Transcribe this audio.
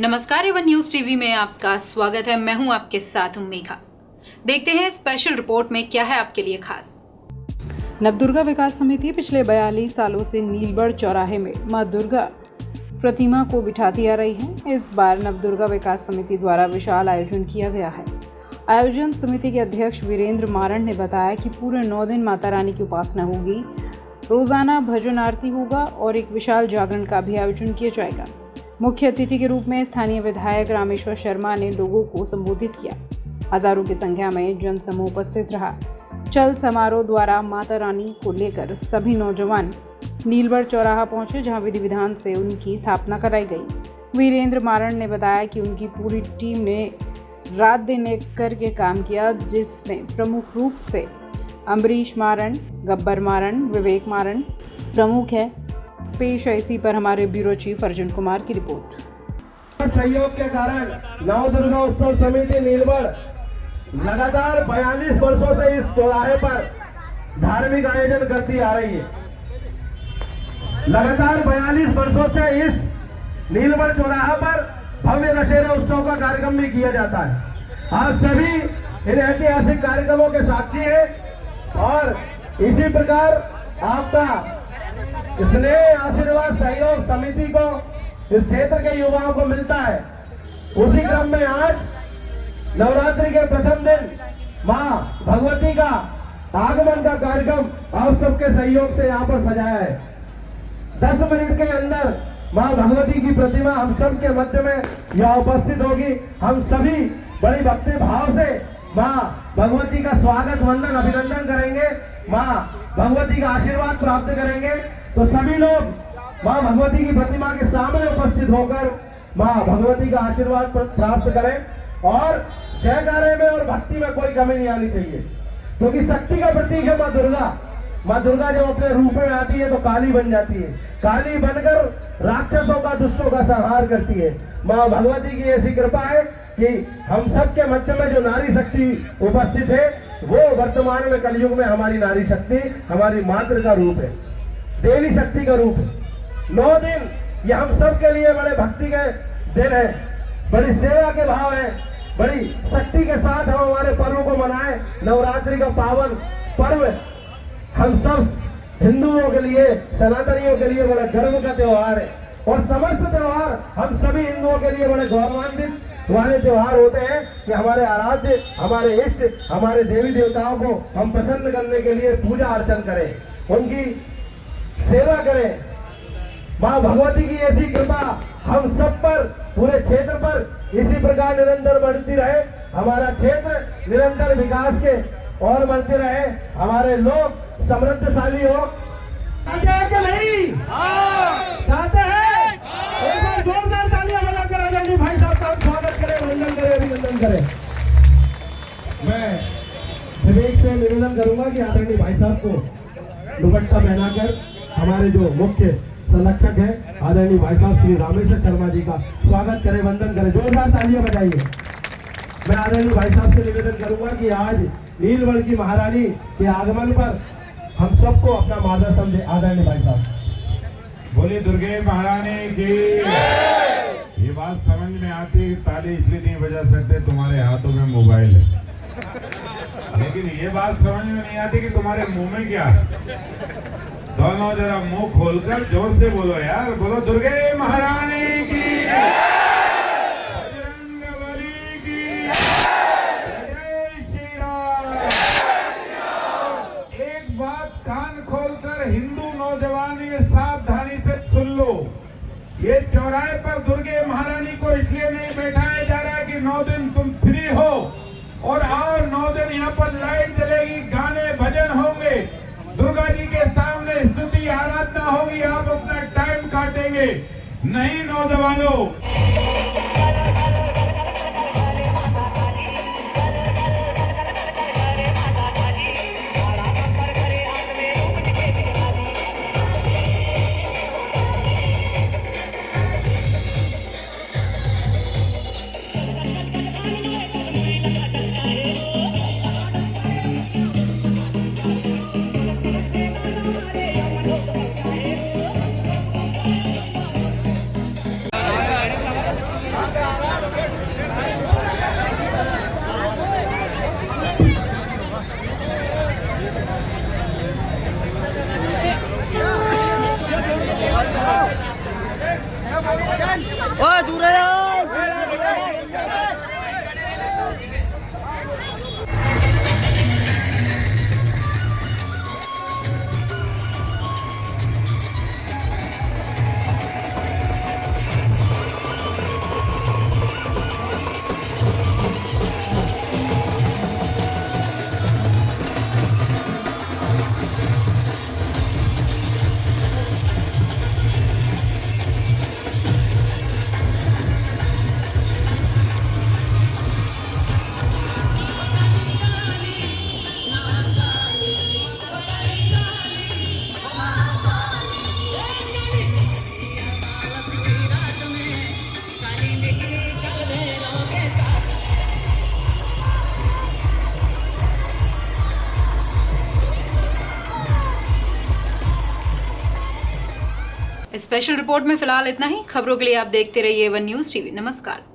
नमस्कार, Avon news TV में आपका स्वागत है। मैं हूं आपके साथ मेघा। देखते हैं स्पेशल रिपोर्ट में क्या है आपके लिए खास। नवदुर्गा विकास समिति पिछले 42 सालों से नीलबढ़ चौराहे में मां दुर्गा प्रतिमा को बिठाती आ रही है। इस बार नवदुर्गा विकास समिति द्वारा विशाल आयोजन किया गया है। आयोजन समिति के अध्यक्ष वीरेंद्र मारण ने बताया कि पूरे 9 दिन माता रानी की उपासना होगी, रोजाना भजन आरती होगा और एक विशाल जागरण का भी आयोजन किया जाएगा। मुख्य अतिथि के रूप में स्थानीय विधायक रामेश्वर शर्मा ने लोगों को संबोधित किया। हजारों की संख्या में जनसमूह उपस्थित रहा। चल समारोह द्वारा माता रानी को लेकर सभी नौजवान नीलबढ़ चौराहा पहुंचे, जहां विधि विधान से उनकी स्थापना कराई गई। वीरेंद्र मारण ने बताया कि उनकी पूरी टीम ने रात दिन एक करके काम किया, जिसमें प्रमुख रूप से अम्बरीश मारण, गब्बर मारण, विवेक मारण प्रमुख है। पेश है इसी पर हमारे ब्यूरो चीफ अर्जुन कुमार की रिपोर्ट। सहयोग के कारण नवदुर्गा उत्सव समिति नीलबढ़ लगातार 42 वर्षों से इस चौराहे पर धार्मिक आयोजन करती आ रही है। लगातार 42 वर्षों से इस नीलबढ़ चौराहा पर भव्य दशहरा उत्सव का कार्यक्रम भी किया जाता है। आप सभी इन ऐतिहासिक कार्यक्रमों के साक्षी हैं और इसी प्रकार आपका स्नेह, आशीर्वाद, सहयोग समिति को इस क्षेत्र के युवाओं को मिलता है। उसी क्रम में आज नवरात्रि के प्रथम दिन मां भगवती का आगमन का कार्यक्रम आप सबके सहयोग से यहाँ पर सजाया है। 10 मिनट के अंदर मां भगवती की प्रतिमा हम सब के मध्य में यहाँ उपस्थित होगी। हम सभी बड़ी भक्ति भाव से मां भगवती का स्वागत, वंदन, अभिनंदन करेंगे। मां भगवती का आशीर्वाद प्राप्त करेंगे। तो सभी लोग मां भगवती की प्रतिमा के सामने उपस्थित होकर मां भगवती का आशीर्वाद प्राप्त करें और जयकारे में और भक्ति में कोई कमी नहीं आनी चाहिए, क्योंकि शक्ति का प्रतीक है मां दुर्गा। मां दुर्गा जब अपने रूप में आती है तो काली बन जाती है। काली बनकर राक्षसों का, दुष्टों का संहार करती है। मां भगवती की ऐसी कृपा है कि हम सबके मध्य में जो नारी शक्ति उपस्थित है, वो वर्तमान में कलयुग में हमारी नारी शक्ति, हमारी मातृ का रूप है, देवी शक्ति का रूप है। 9 दिन ये हम सब के लिए बड़े भक्ति के दिन है, बड़ी सेवा के भाव है, बड़ी शक्ति के साथ हम हमारे पर्व को मनाएं। नवरात्रि का पावन पर्व हम सब हिंदुओं के लिए, सनातनियों के लिए बड़ा गर्व का त्योहार है और समस्त त्योहार हम सभी हिंदुओं के लिए बड़े गौरवान्वित वाले त्योहार होते हैं कि हमारे आराध्य, हमारे इष्ट, हमारे देवी देवताओं को हम प्रसन्न करने के लिए पूजा अर्चन करें, उनकी सेवा करें। मां भगवती की ऐसी कृपा हम सब पर, पूरे क्षेत्र पर इसी प्रकार निरंतर बढ़ती रहे। हमारा क्षेत्र निरंतर विकास के और बढ़ते रहे, हमारे लोग समृद्धशाली हो। नहीं चाहते हैं? एक बार जोरदार तालियां बजाकर आदरणीय भाई साहब का स्वागत करें, वंदन करें, अभिनंदन करें। मैं विवेक से निवेदन करूंगा कि आदरणीय भाई साहब को दुपट्टा पहनाकर हमारे जो मुख्य संरक्षक है आदरणीय भाई साहब श्री रामेश्वर शर्मा जी का स्वागत करें, वंदन करें। जोरदार तालियां बजाइए। मैं आदरणीय भाई साहब से निवेदन करूंगा कि आज नीलबढ़ की महारानी के आगमन पर हम सबको अपना मार्गदर्शन दे। आदरणीय भाई साहब बोलिए दुर्गे महारानी की। ये बात समझ में आती है, ताली इसलिए नहीं बजा सकते तुम्हारे हाथों में मोबाइल है, लेकिन ये बात समझ में नहीं आती कि तुम्हारे मुंह में क्या है। दोनों जरा मुंह खोलकर जोर से बोलो यार, बोलो दुर्गे महारानी की, बजरंगबली की, जय श्री राम। एक बात कान खोलकर हिंदू नौजवान ये सावधानी से सुन लो, ये चौराहे पर दुर्गे महारानी को इसलिए नहीं बैठाया जा रहा है कि 9 दिन तुम फ्री हो और आओ 9 दिन यहाँ पर लाइट जलेगी, गाने भजन होंगे, दुर्गा जी के सामने स्तुति आराधना होगी, आप अपना टाइम काटेंगे। नहीं नौजवानों, स्पेशल रिपोर्ट में फिलहाल इतना ही। खबरों के लिए आप देखते रहिए वन न्यूज टीवी। नमस्कार।